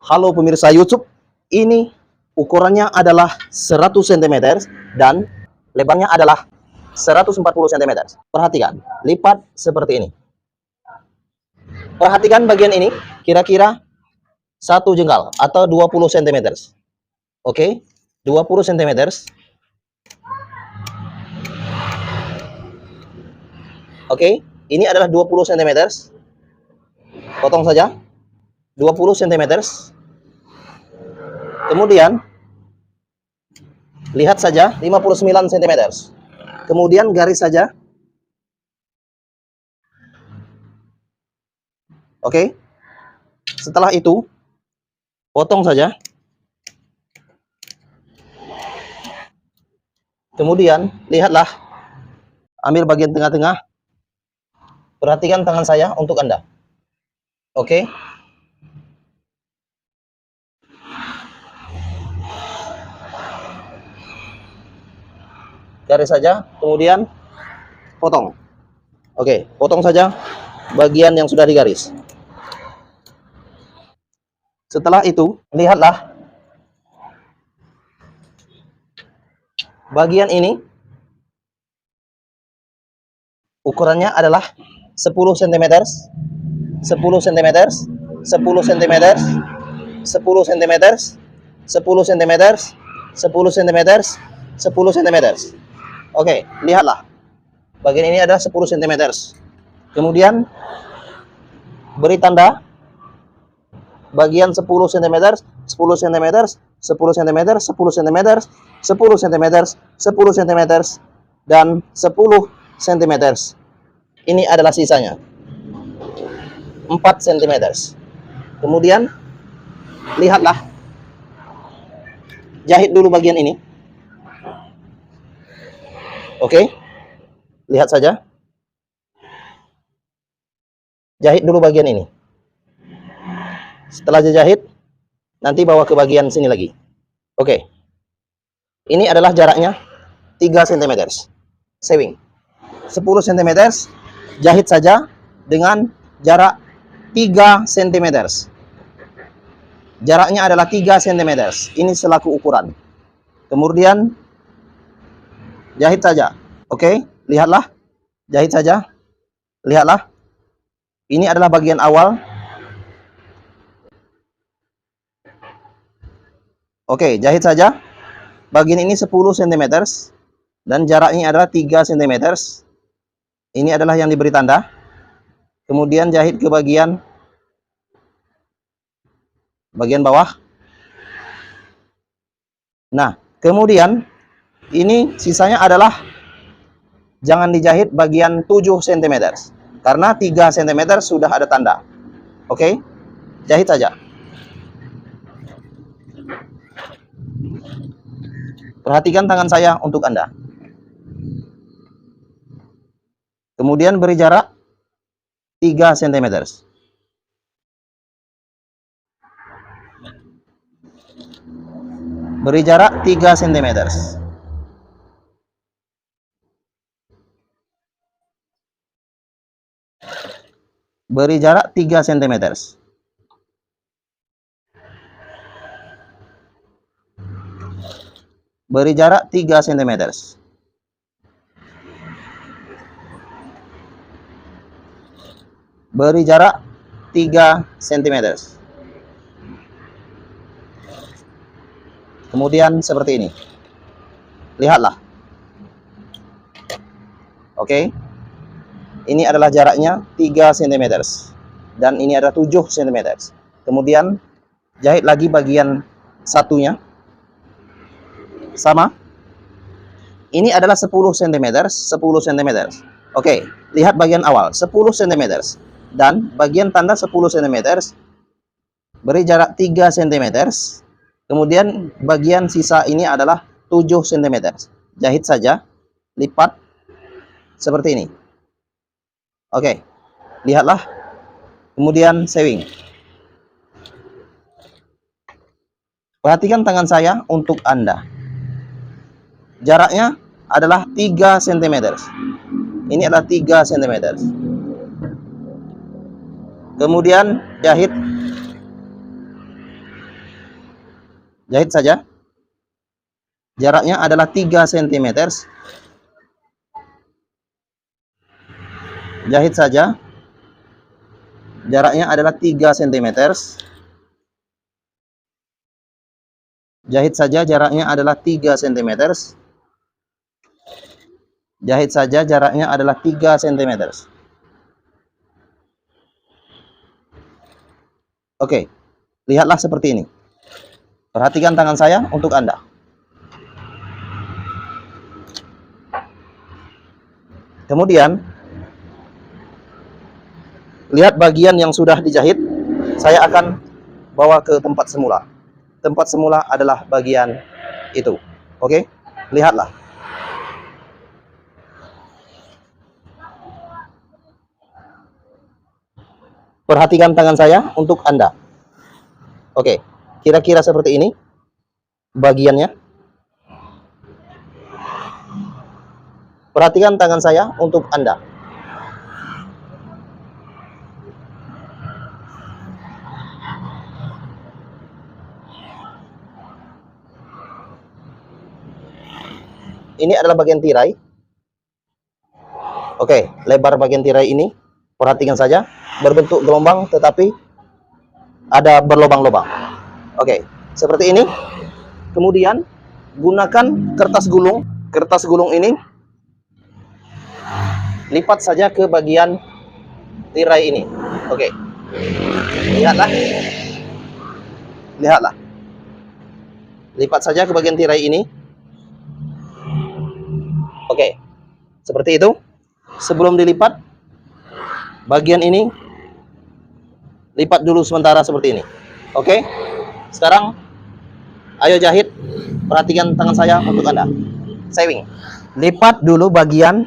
Halo pemirsa YouTube, ini ukurannya adalah 100 cm dan lebarnya adalah 140 cm. Perhatikan, lipat seperti ini. Perhatikan bagian ini, kira-kira 1 jengkal atau 20 cm. Oke, 20 cm. Oke, ini adalah 20 cm. Potong saja 20 cm. Kemudian lihat saja 59 cm. Kemudian garis saja. Oke. Setelah itu potong saja. Kemudian lihatlah, ambil bagian tengah-tengah. Perhatikan tangan saya untuk Anda. Oke. Garis saja, kemudian potong. Oke, potong saja bagian yang sudah digaris. Setelah itu, lihatlah bagian ini ukurannya adalah 10 cm, 10 cm, 10 cm, 10 cm, 10 cm, 10 cm, 10 cm. Oke, lihatlah. Bagian ini adalah 10 cm. Kemudian beri tanda bagian 10 cm, 10 cm, 10 cm, 10 cm, 10 cm, 10 cm, dan 10 cm. Ini adalah sisanya 4 cm. Kemudian lihatlah, jahit dulu bagian ini. Oke, lihat saja, jahit dulu bagian ini. Setelah dijahit, nanti bawa ke bagian sini lagi. Oke, ini adalah jaraknya 3 cm. Sewing 10 cm, jahit saja dengan jarak 3 cm. Jaraknya adalah 3 cm. Ini selaku ukuran. Kemudian jahit saja. Oke, lihatlah. Jahit saja. Lihatlah. Ini adalah bagian awal. Oke, jahit saja. Bagian ini 10 cm dan jaraknya adalah 3 cm. Ini adalah yang diberi tanda. Kemudian jahit ke bagian bawah. Nah, kemudian ini sisanya adalah jangan dijahit bagian 7 cm karena 3 cm sudah ada tanda. Oke, jahit saja. Perhatikan tangan saya untuk Anda. Kemudian beri jarak 3 cm. Beri jarak 3 cm. Beri jarak 3 cm. Beri jarak 3 cm. Beri jarak 3 cm. Kemudian seperti ini. Lihatlah. Oke. Ini adalah jaraknya 3 cm. Dan ini adalah 7 cm. Kemudian jahit lagi bagian satunya. Sama. Ini adalah 10 cm, 10 cm. Oke, lihat bagian awal 10 cm dan bagian tanda 10 cm. Beri jarak 3 cm. Kemudian bagian sisa ini adalah 7 cm. Jahit saja, lipat seperti ini. Oke. Lihatlah. Kemudian sewing. Perhatikan tangan saya untuk Anda. Jaraknya adalah 3 cm. Ini adalah 3 cm. Kemudian jahit Jahit saja. Jaraknya adalah 3 cm. Jahit saja. Jaraknya adalah 3 cm. Jahit saja, jaraknya adalah 3 cm. Jahit saja, jaraknya adalah 3 cm. Oke, lihatlah seperti ini. Perhatikan tangan saya untuk Anda. Kemudian, lihat bagian yang sudah dijahit. Saya akan bawa ke tempat semula. Tempat semula adalah bagian itu. Oke, lihatlah. Perhatikan tangan saya untuk Anda. Oke, kira-kira seperti ini bagiannya. Perhatikan tangan saya untuk Anda. Ini adalah bagian tirai. Oke, lebar bagian tirai ini, perhatikan saja, berbentuk gelombang tetapi ada berlobang-lobang. Oke, seperti ini. Kemudian gunakan kertas gulung. Kertas gulung ini lipat saja ke bagian tirai ini. Oke, lihatlah. Lihatlah. Lipat saja ke bagian tirai ini. Oke, seperti itu. Sebelum dilipat, bagian ini lipat dulu sementara seperti ini. Oke, sekarang ayo jahit. Perhatikan tangan saya untuk Anda. Sewing. Lipat dulu bagian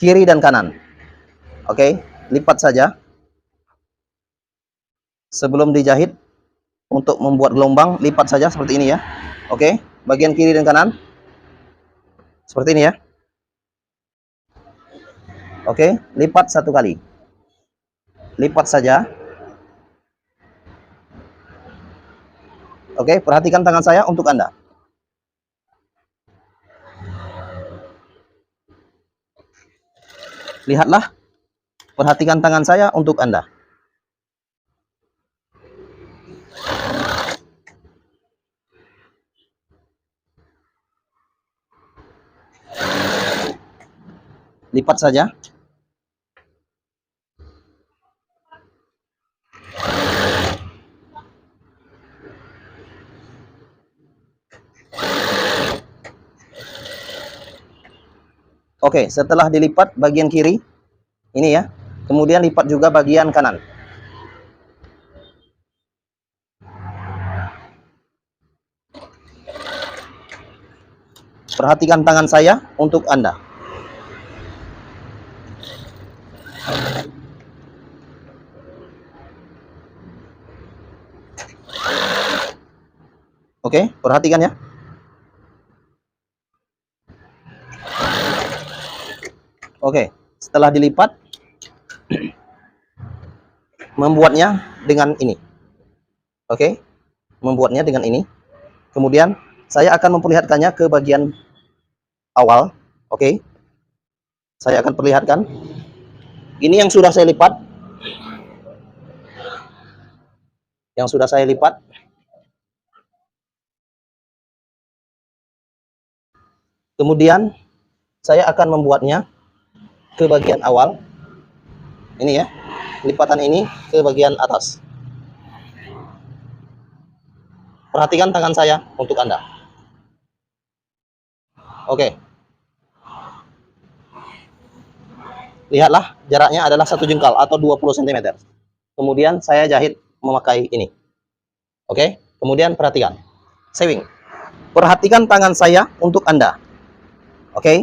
kiri dan kanan. Oke, lipat saja. Sebelum dijahit, untuk membuat gelombang, lipat saja seperti ini ya. Oke, bagian kiri dan kanan. Seperti ini ya. Oke, lipat satu kali. Lipat saja. Oke, perhatikan tangan saya untuk Anda. Lihatlah. Perhatikan tangan saya untuk Anda. Lipat saja. Oke, setelah dilipat bagian kiri, ini ya, kemudian lipat juga bagian kanan. Perhatikan tangan saya untuk Anda. Oke, perhatikan ya. Oke, setelah dilipat, membuatnya dengan ini. Oke, membuatnya dengan ini. Kemudian, saya akan memperlihatkannya ke bagian awal. Oke, saya akan perlihatkan. Ini yang sudah saya lipat. Yang sudah saya lipat. Kemudian, saya akan membuatnya ke bagian awal. Ini ya, lipatan ini ke bagian atas. Perhatikan tangan saya untuk Anda. Oke. Lihatlah, jaraknya adalah 1 jengkal atau 20 cm. Kemudian saya jahit memakai ini. Oke, kemudian perhatikan. Sewing. Perhatikan tangan saya untuk Anda. Oke.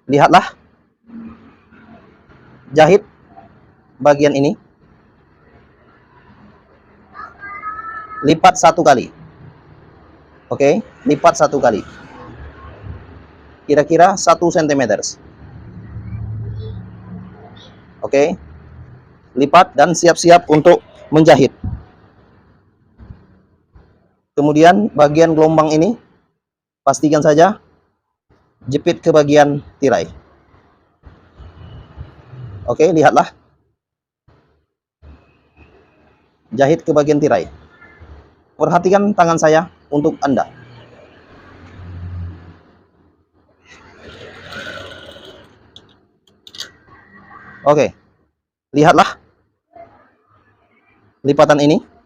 Lihatlah. Jahit bagian ini. Lipat 1 kali. Oke, lipat 1 kali. Kira-kira 1 cm. Oke. Lipat dan siap-siap untuk menjahit. Kemudian bagian gelombang ini pastikan saja jepit ke bagian tirai. Oke, lihatlah. Jahit ke bagian tirai. Perhatikan tangan saya untuk Anda. Oke, lihatlah lipatan ini.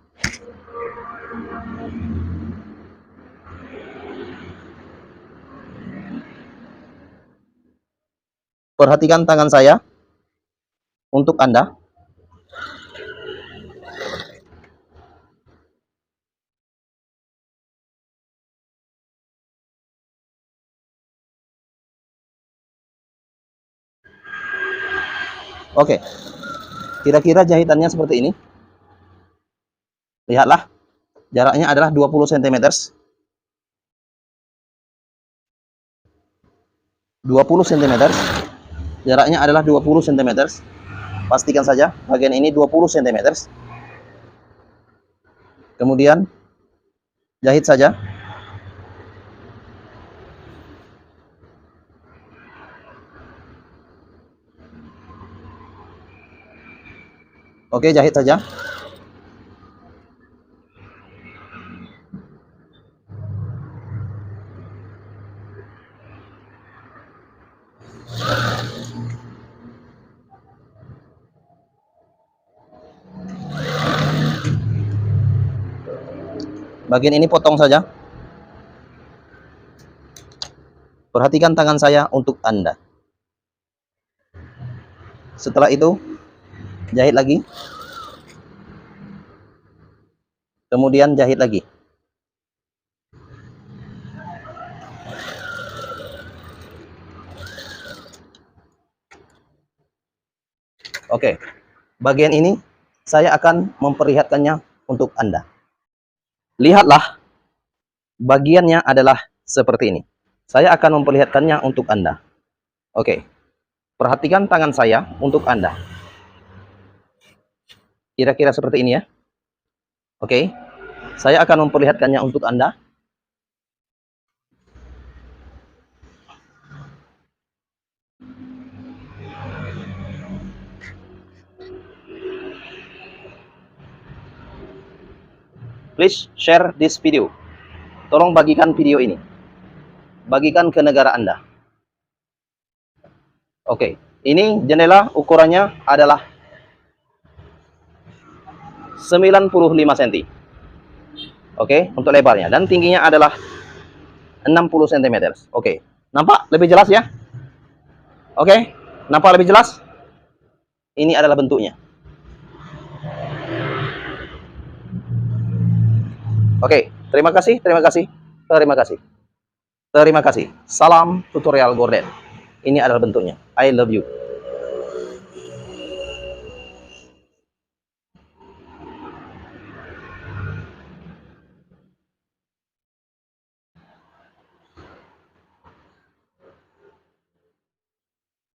Perhatikan tangan saya untuk Anda. Oke, kira-kira jahitannya seperti ini. Lihatlah, jaraknya adalah 20 cm. 20 cm. Jaraknya adalah 20 cm. Pastikan saja bagian ini 20 cm. Kemudian jahit saja. Oke, jahit saja. Bagian ini potong saja. Perhatikan tangan saya untuk Anda. Setelah itu, jahit lagi. Kemudian jahit lagi. Oke, bagian ini saya akan memperlihatkannya untuk Anda. Lihatlah, bagiannya adalah seperti ini. Saya akan memperlihatkannya untuk Anda. Oke, perhatikan tangan saya untuk Anda. Kira-kira seperti ini ya. Oke, saya akan memperlihatkannya untuk Anda. Please share this video. Tolong bagikan video ini. Bagikan ke negara Anda. Oke, ini jendela ukurannya adalah 95 cm. Oke, untuk lebarnya. Dan tingginya adalah 60 cm. Oke, nampak lebih jelas ya? Oke, nampak lebih jelas? Ini adalah bentuknya. Oke, terima kasih, terima kasih, terima kasih. Terima kasih. Salam tutorial gorden. Ini adalah bentuknya. I love you.